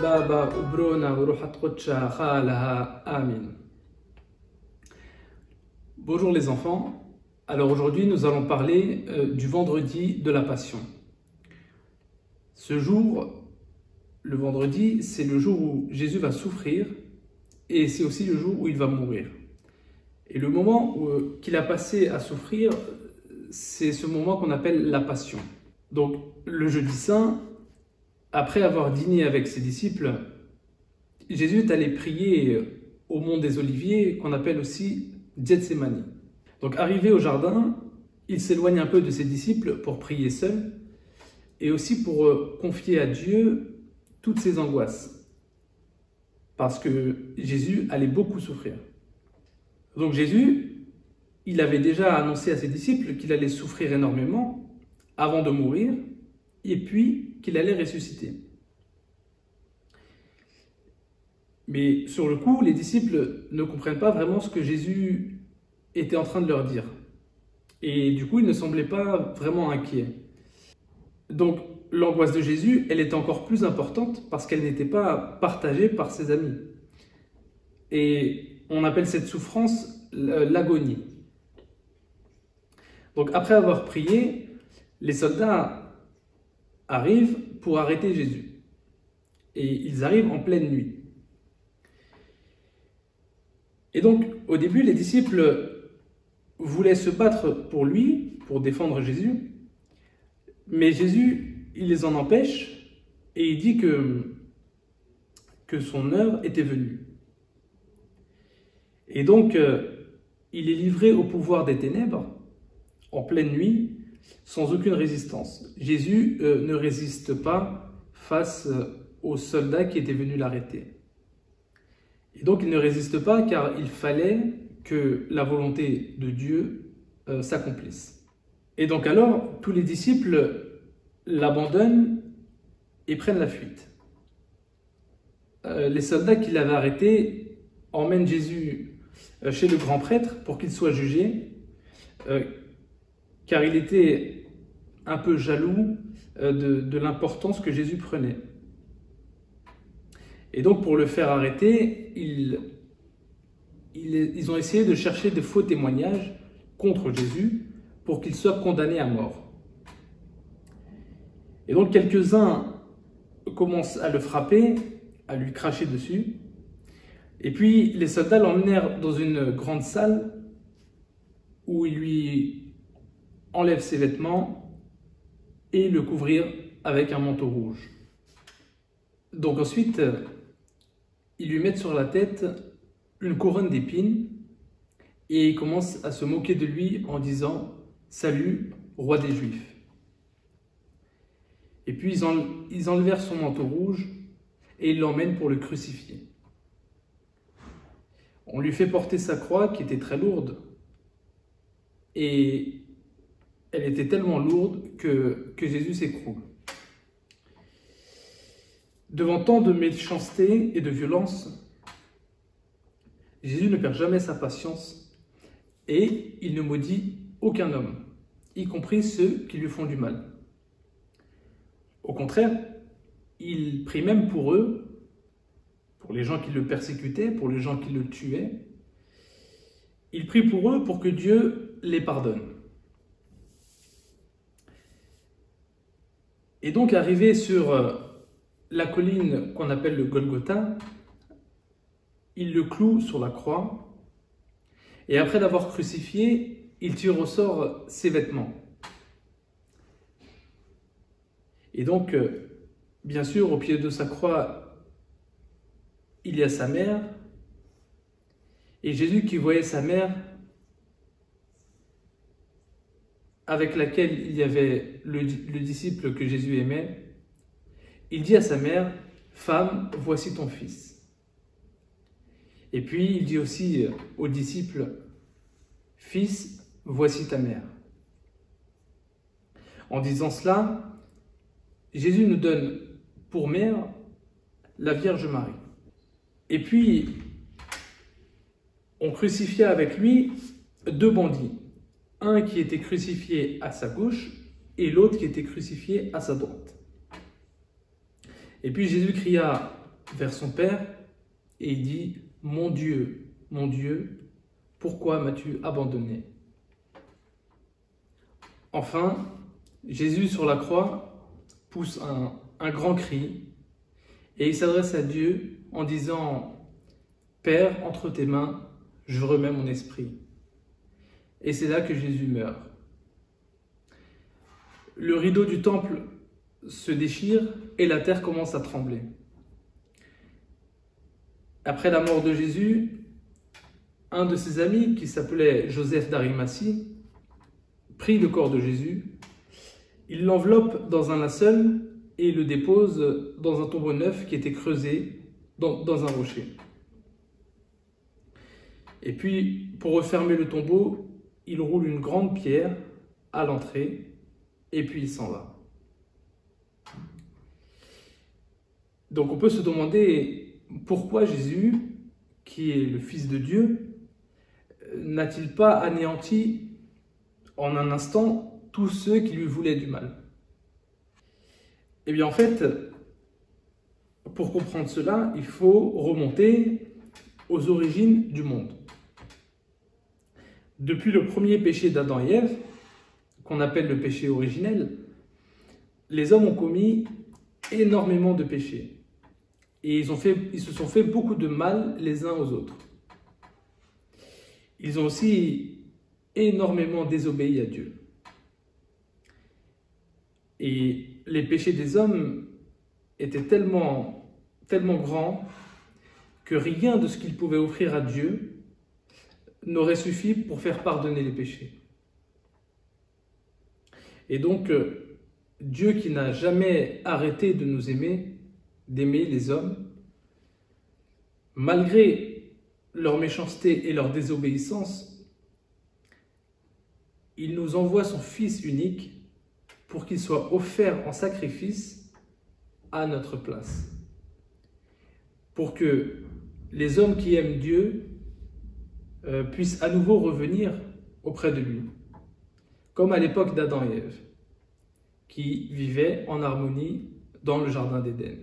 Baba Ubrona Uruhat Kocha Khalaha Amin. Bonjour les enfants. Alors aujourd'hui nous allons parler du vendredi de la Passion. Ce jour, le vendredi, c'est le jour où Jésus va souffrir et c'est aussi le jour où il va mourir. Et le moment qu'il a passé à souffrir, c'est ce moment qu'on appelle la Passion. Donc le jeudi saint, après avoir dîné avec ses disciples, Jésus est allé prier au mont des Oliviers, qu'on appelle aussi Gethsémani. Donc arrivé au jardin, il s'éloigne un peu de ses disciples pour prier seul et aussi pour confier à Dieu toutes ses angoisses, parce que Jésus allait beaucoup souffrir. Donc Jésus, il avait déjà annoncé à ses disciples qu'il allait souffrir énormément avant de mourir et puis qu'il allait ressusciter. Mais sur le coup, les disciples ne comprennent pas vraiment ce que Jésus était en train de leur dire. Et du coup, ils ne semblaient pas vraiment inquiets. Donc, l'angoisse de Jésus, elle est encore plus importante parce qu'elle n'était pas partagée par ses amis. Et on appelle cette souffrance l'agonie. Donc, après avoir prié, les soldats arrivent pour arrêter Jésus. Et ils arrivent en pleine nuit. Et donc, au début, les disciples voulaient se battre pour lui, pour défendre Jésus. Mais Jésus, il les en empêche et il dit que son heure était venue. Et donc, il est livré au pouvoir des ténèbres, en pleine nuit, sans aucune résistance. Jésus ne résiste pas face aux soldats qui étaient venus l'arrêter. Et donc il ne résiste pas car il fallait que la volonté de Dieu s'accomplisse. Et donc alors, tous les disciples l'abandonnent et prennent la fuite. Les soldats qui l'avaient arrêté emmènent Jésus chez le grand prêtre pour qu'il soit jugé, car il était un peu jaloux de l'importance que Jésus prenait. Et donc pour le faire arrêter, ils ont essayé de chercher de faux témoignages contre Jésus pour qu'il soit condamné à mort. Et donc quelques-uns commencent à le frapper, à lui cracher dessus. Et puis les soldats l'emmenèrent dans une grande salle où ils lui enlèvent ses vêtements et le couvrirent avec un manteau rouge. Donc ensuite, ils lui mettent sur la tête une couronne d'épines et ils commencent à se moquer de lui en disant « Salut, roi des Juifs ». Et puis ils enlevèrent son manteau rouge et ils l'emmènent pour le crucifier. On lui fait porter sa croix qui était très lourde et elle était tellement lourde que Jésus s'écroule. Devant tant de méchanceté et de violence, Jésus ne perd jamais sa patience et il ne maudit aucun homme, y compris ceux qui lui font du mal. Au contraire, il prie même pour eux, pour les gens qui le persécutaient, pour les gens qui le tuaient. Il prie pour eux pour que Dieu les pardonne. Et donc, arrivé sur la colline qu'on appelle le Golgotha, il le cloue sur la croix et après l'avoir crucifié, il tire au sort ses vêtements. Et donc, bien sûr, au pied de sa croix, il y a sa mère et Jésus qui voyait sa mère avec laquelle il y avait le disciple que Jésus aimait, il dit à sa mère, « Femme, voici ton fils ». Et puis il dit aussi aux disciples, « Fils, voici ta mère ». En disant cela, Jésus nous donne pour mère la Vierge Marie. Et puis, on crucifia avec lui deux bandits, un qui était crucifié à sa gauche et l'autre qui était crucifié à sa droite. Et puis Jésus cria vers son Père et il dit « Mon Dieu, pourquoi m'as-tu abandonné ?» Enfin, Jésus sur la croix pousse un grand cri et il s'adresse à Dieu en disant « Père, entre tes mains, je remets mon esprit. » Et c'est là que Jésus meurt. Le rideau du temple se déchire et la terre commence à trembler. Après la mort de Jésus, un de ses amis, qui s'appelait Joseph d'Arimathie, prit le corps de Jésus, il l'enveloppe dans un linceul et il le dépose dans un tombeau neuf qui était creusé dans un rocher. Et puis, pour refermer le tombeau, il roule une grande pierre à l'entrée et puis il s'en va. Donc on peut se demander pourquoi Jésus, qui est le Fils de Dieu, n'a-t-il pas anéanti en un instant tous ceux qui lui voulaient du mal? Eh bien en fait, pour comprendre cela, il faut remonter aux origines du monde. Depuis le premier péché d'Adam et Ève, qu'on appelle le péché originel, les hommes ont commis énormément de péchés. Et ils se sont fait beaucoup de mal les uns aux autres. Ils ont aussi énormément désobéi à Dieu. Et les péchés des hommes étaient tellement grands que rien de ce qu'ils pouvaient offrir à Dieu n'aurait suffi pour faire pardonner les péchés. Et donc, Dieu qui n'a jamais arrêté de nous aimer, d'aimer les hommes, malgré leur méchanceté et leur désobéissance, il nous envoie son Fils unique pour qu'il soit offert en sacrifice à notre place. Pour que les hommes qui aiment Dieu puissent à nouveau revenir auprès de lui, comme à l'époque d'Adam et Ève, qui vivaient en harmonie dans le jardin d'Éden.